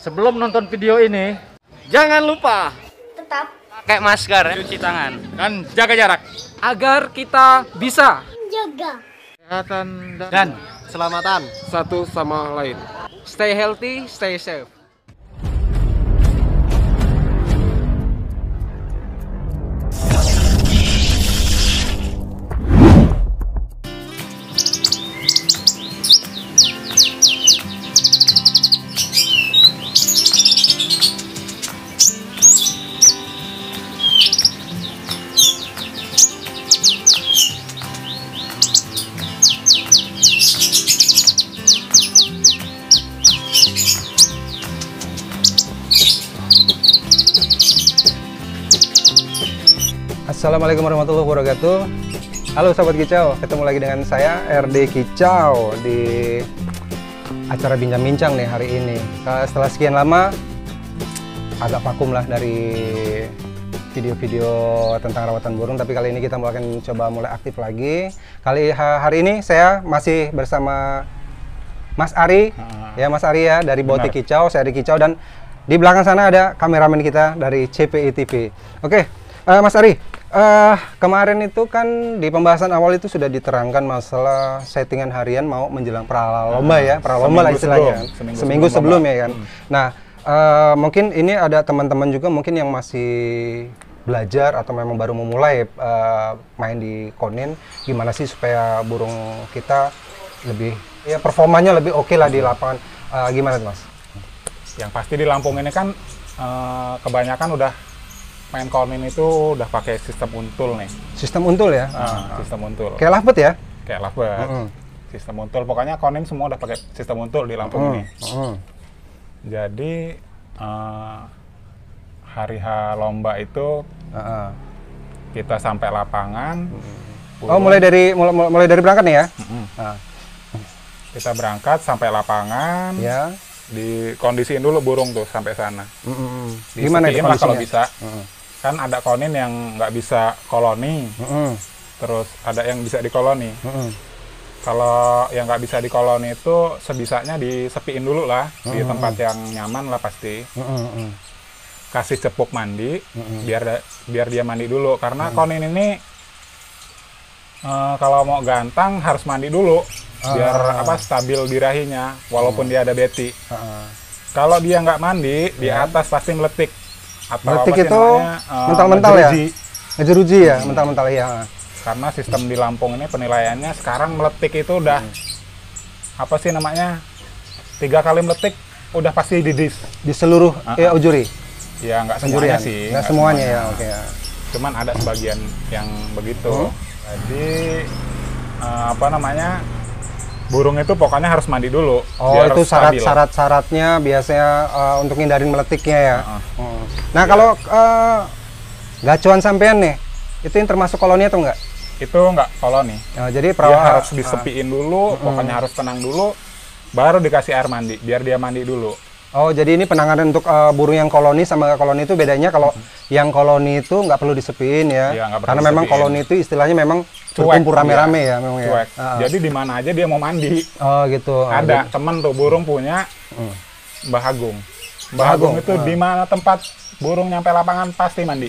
Sebelum nonton video ini, jangan lupa tetap pakai masker, cuci tangan, dan jaga jarak agar kita bisa jaga kesehatan dan Selamatan satu sama lain. Stay healthy, stay safe. Assalamualaikum warahmatullahi wabarakatuh. Halo sahabat Kicau, ketemu lagi dengan saya RD Kicau di acara bincang-bincang nih hari ini. Setelah sekian lama agak vakum lah dari video-video tentang rawatan burung, tapi kali ini kita akan coba mulai aktif lagi. Hari ini saya masih bersama Mas Ari, ya Mas Ari ya dari Botik Kicau, saya RD Kicau, dan di belakang sana ada kameramen kita dari CPI TV. Oke, Mas Ari. Kemarin itu kan di pembahasan awal itu sudah diterangkan masalah settingan harian mau menjelang pralomba ya, pralomba lah istilahnya, seminggu sebelum ya kan. Nah, mungkin ini ada teman-teman juga mungkin yang masih belajar atau memang baru memulai main di konin, gimana sih supaya burung kita lebih ya performanya lebih oke lah di lapangan, gimana tuh Mas? Yang pasti di Lampung ini kan kebanyakan udah main konin itu udah pakai sistem untul nih. Sistem untul ya? Sistem untul. Kayak lovebird ya? Kayak lovebird. Sistem untul. Pokoknya konin semua udah pakai sistem untul di Lampung ini. Jadi hari H lomba itu kita sampai lapangan. Oh, mulai dari berangkat nih ya? Kita berangkat sampai lapangan. Ya. Dikondisiin dulu burung tuh sampai sana. Gimana itu kondisinya? Kalau bisa. Kan ada konin yang nggak bisa koloni, terus ada yang bisa dikoloni. Kalau yang nggak bisa dikoloni itu sebisanya disepiin dulu lah, di tempat yang nyaman lah pasti. Kasih cepuk mandi, biar dia mandi dulu. Karena konin ini kalau mau gantang harus mandi dulu, biar stabil birahinya, walaupun dia ada beti. Kalau dia nggak mandi, di atas pasti meletik. Atau meletik itu mental-mental ya? Ngejeruji ya, mental-mental ya. Karena sistem di Lampung ini penilaiannya sekarang meletik itu udah apa sih namanya? 3 kali meletik udah pasti didis. Di seluruh ujuri? Ya nggak semuanya sih. Nggak semuanya ya, oke. Cuman ada sebagian yang begitu. Jadi apa namanya? Burung itu pokoknya harus mandi dulu. Oh, itu syarat-syaratnya biasanya untuk ngindarin meletiknya ya. Nah, kalau gacuan sampean nih, itu yang termasuk koloni atau enggak? Itu enggak koloni. Jadi dia harus disepiin dulu, pokoknya harus tenang dulu, baru dikasih air mandi, biar dia mandi dulu. Oh, jadi ini penanganan untuk burung yang koloni sama koloni itu bedanya. Kalau yang koloni itu nggak perlu disepiin ya, karena memang koloni itu istilahnya memang berkumpul rame-rame ya, memang cuek. Ya. Jadi di mana aja dia mau mandi. Oh gitu. Ada temen tuh burung punya Mbah Agung. Mbah Agung itu di mana tempat burung nyampe lapangan pasti mandi.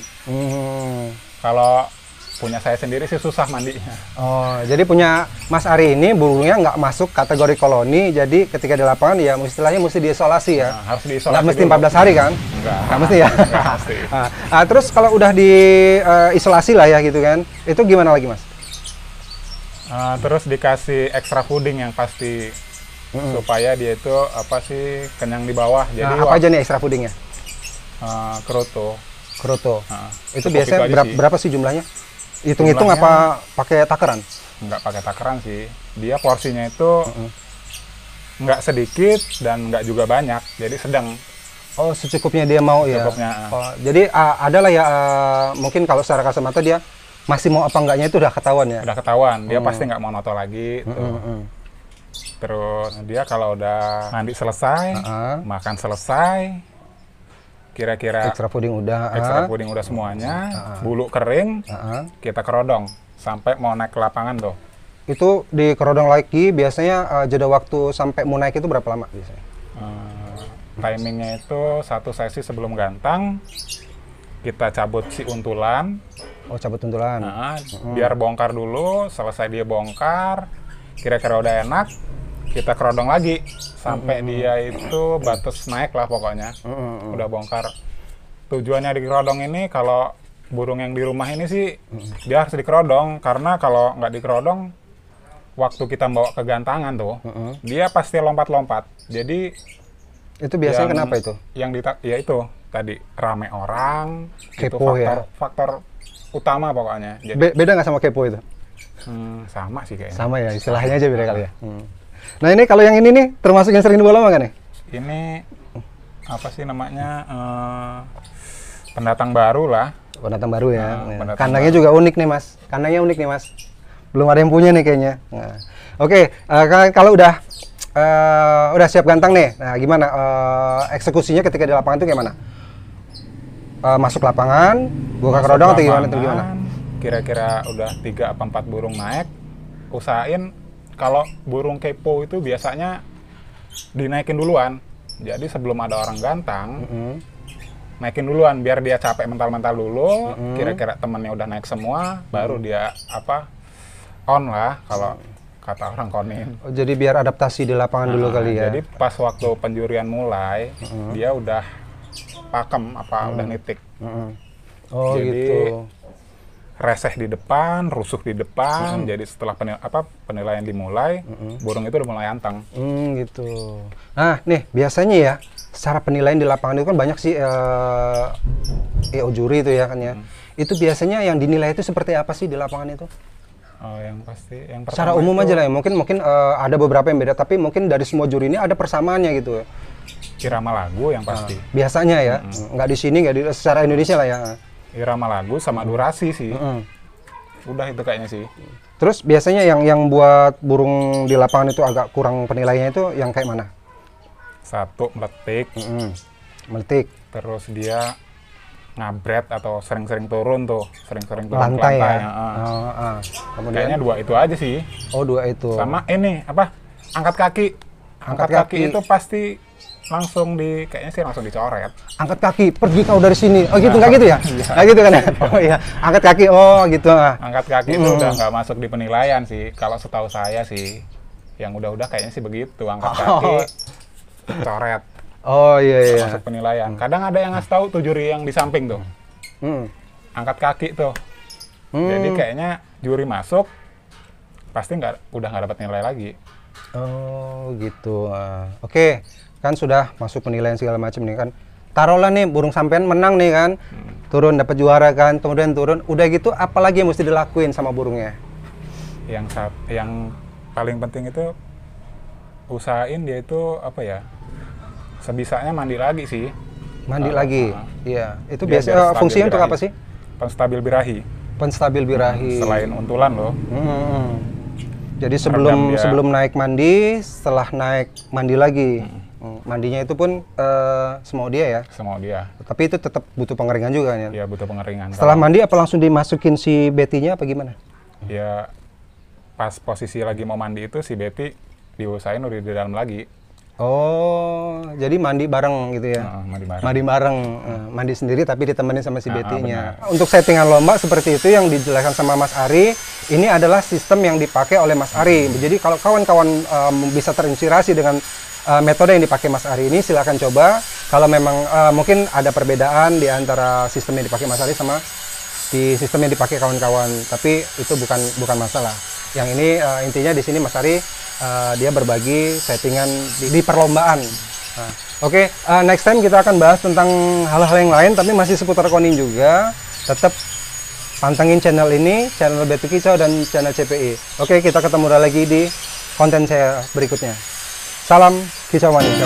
Kalau punya saya sendiri sih susah mandinya. Oh, jadi punya Mas Ari ini burungnya nggak masuk kategori koloni, jadi ketika di lapangan ya istilahnya mesti diisolasi ya. Harus diisolasi. Nggak mesti 14 hari kan? Nggak mesti ya? Nggak mesti. Terus kalau udah diisolasi lah ya gitu kan, itu gimana lagi Mas? Terus dikasih extra fooding yang pasti supaya dia itu kenyang di bawah. Jadi apa aja nih extra foodingnya? Kroto. Itu biasanya berapa sih jumlahnya? Hitung-hitung apa pakai takaran? Nggak pakai takaran sih. Dia porsinya itu nggak sedikit dan nggak juga banyak. Jadi sedang. Oh, secukupnya dia mau ya? Oh, jadi adalah ya mungkin kalau secara kasat mata dia masih mau apa enggaknya itu udah ketahuan ya? Udah ketahuan. Dia pasti nggak mau noto lagi. Terus dia kalau udah mandi selesai, makan selesai, kira-kira extra pudding udah semuanya, bulu kering, kita kerodong sampai mau naik ke lapangan tuh. Itu di kerodong lagi biasanya jeda waktu sampai mau naik itu berapa lama biasanya? Timingnya itu 1 sesi sebelum gantang, kita cabut si untulan. Oh, cabut untulan. Nah, biar bongkar dulu, selesai dia bongkar, kira-kira udah enak, kita kerodong lagi sampai dia itu batas naik lah pokoknya. Udah bongkar. Tujuannya di kerodong ini, kalau burung yang di rumah ini sih dia harus dikerodong, karena kalau nggak dikerodong, waktu kita bawa ke gantangan tuh, dia pasti lompat-lompat. Jadi itu biasanya kenapa itu? Ya itu tadi rame orang, Kepo itu ya? faktor utama pokoknya. Jadi, Beda nggak sama kepo itu? sama sih kayaknya. Sama ya, istilahnya aja beda kali ya. Nah ini kalau yang ini nih, termasuk yang sering dibawa lama nggak nih? Ini apa sih namanya, pendatang baru lah. Pendatang baru ya. Pendatang Kandangnya juga unik nih mas. Kandangnya unik nih mas. Belum ada yang punya nih kayaknya. Nah. Oke, kalau udah siap gantang nih. Nah gimana eksekusinya ketika di lapangan itu gimana? Masuk lapangan, buka kerodong atau gimana? Kira-kira udah 3 apa 4 burung naik, usahain kalau burung kepo itu biasanya dinaikin duluan. Jadi sebelum ada orang gantang, naikin duluan biar dia capek mental-mental dulu. Kira-kira temennya udah naik semua, baru dia on lah kalau kata orang konin. Oh, jadi biar adaptasi di lapangan dulu kali ya. Jadi pas waktu penjurian mulai, dia udah pakem udah nitik. Oh jadi, gitu. Reseh di depan, rusuh di depan. Jadi setelah penilaian dimulai, burung itu udah mulai anteng. Gitu. Nah, nih biasanya ya, secara penilaian di lapangan itu kan banyak sih EO juri itu ya kan ya. Itu biasanya yang dinilai itu seperti apa sih di lapangan itu? Oh, yang pasti yang pertama secara umum aja lah ya. Mungkin ada beberapa yang beda, tapi mungkin dari semua juri ini ada persamaannya gitu. Irama lagu yang pasti. Biasanya ya, nggak di sini, nggak di secara Indonesia lah ya. Irama lagu sama durasi sih. Udah itu kayaknya sih. Terus biasanya yang buat burung di lapangan itu agak kurang penilaiannya itu yang kayak mana? 1, meletik. Meletik. Terus dia ngabret atau sering-sering turun tuh. Sering-sering turun Lantai ke lantai. ya? Kemudian? Kayaknya 2 itu aja sih. Oh 2 itu. Sama ini, angkat kaki. Angkat kaki itu pasti kayaknya sih langsung dicoret. Angkat kaki, pergi kau dari sini. Oh gitu, nggak gitu ya? Nggak gitu kan ya? Oh iya, angkat kaki, oh gitu. Angkat kaki itu udah nggak masuk di penilaian sih. Kalau setahu saya sih, yang udah kayaknya sih begitu. Angkat kaki, coret. Oh iya. Masuk penilaian. Kadang ada yang ngasih tahu tuh juri yang di samping tuh. Angkat kaki tuh. Jadi kayaknya juri masuk, pasti udah nggak dapat nilai lagi. Oh gitu. Oke. Kan sudah masuk penilaian segala macam nih kan. Taruhlah nih burung sampean menang nih kan. Turun dapat juara kan, kemudian turun. Udah gitu apalagi yang mesti dilakuin sama burungnya? Yang paling penting itu usahain dia itu sebisanya mandi lagi sih. Mandi lagi. Iya. Itu Biar biasanya fungsinya untuk birahi. apa sih? Penstabil birahi. Penstabil birahi. Selain untulan loh. Jadi sebelum naik mandi, setelah naik mandi lagi. Mandinya itu pun semau dia ya? Semau dia. Tapi itu tetap butuh pengeringan juga kan ya? Iya, butuh pengeringan. Setelah mandi apa langsung dimasukin si Betty-nya apa gimana? Ya pas posisi lagi mau mandi itu si Betty diusahain udah di dalam lagi. Oh, jadi mandi bareng gitu ya? Mandi bareng. Mandi bareng, mandi sendiri tapi ditemenin sama si Betty-nya. Untuk settingan lomba seperti itu yang dijelaskan sama Mas Ari, ini adalah sistem yang dipakai oleh Mas Ari. Jadi kalau kawan-kawan bisa terinspirasi dengan metode yang dipakai Mas Ari ini, silakan coba. Kalau memang mungkin ada perbedaan di antara sistem yang dipakai Mas Ari sama di sistem yang dipakai kawan-kawan, tapi itu bukan masalah. Yang ini intinya di sini Mas Ari dia berbagi settingan di perlombaan. Oke, next time kita akan bahas tentang hal-hal yang lain, tapi masih seputar konin juga. Tetap pantengin channel ini, channel Betu Kicau dan channel CPI. Oke, kita ketemu lagi di konten saya berikutnya. Salam kicau manis.